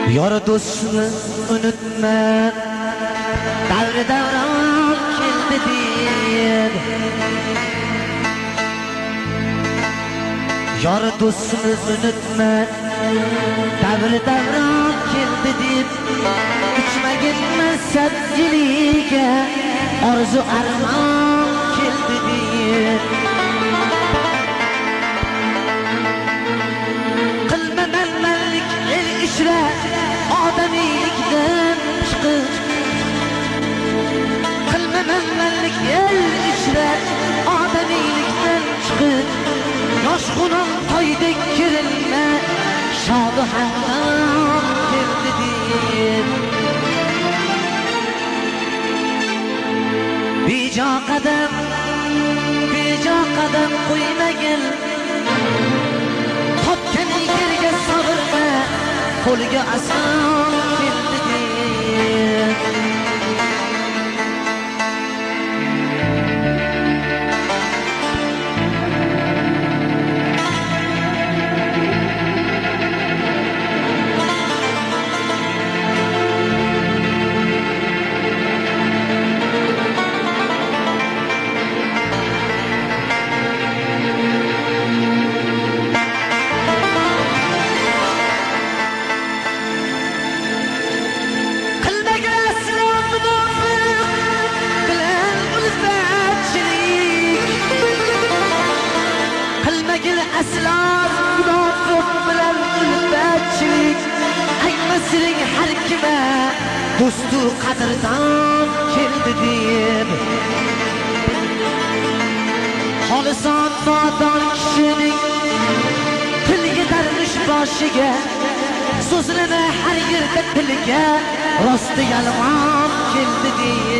Yar dostunu unutma, davri davron keldi deb. Yar dostunu unutma, davri davron keldi deb. Uchmagin mansabgiliga, orzu armon keldi deb. Qilma manmanlik el ishra, odamiylikdan chiqib. Qilma manmanlik el ishra, odamiylikdan chiqib. Yosh xunum toydek kirilma, shodu hamdam keldi deb. Bejo qadam qo'ymagin, topgan yerga sabırma, qo'liga ason keldi deb. Aslan munofiq bilan ulfatchilik, aytmasining har kime do'stu qadrdon keldi deb. Xolison nodon kishining tilga darmish boshiga, so'zlama har yerda tilga rosti yalmon keldi deb.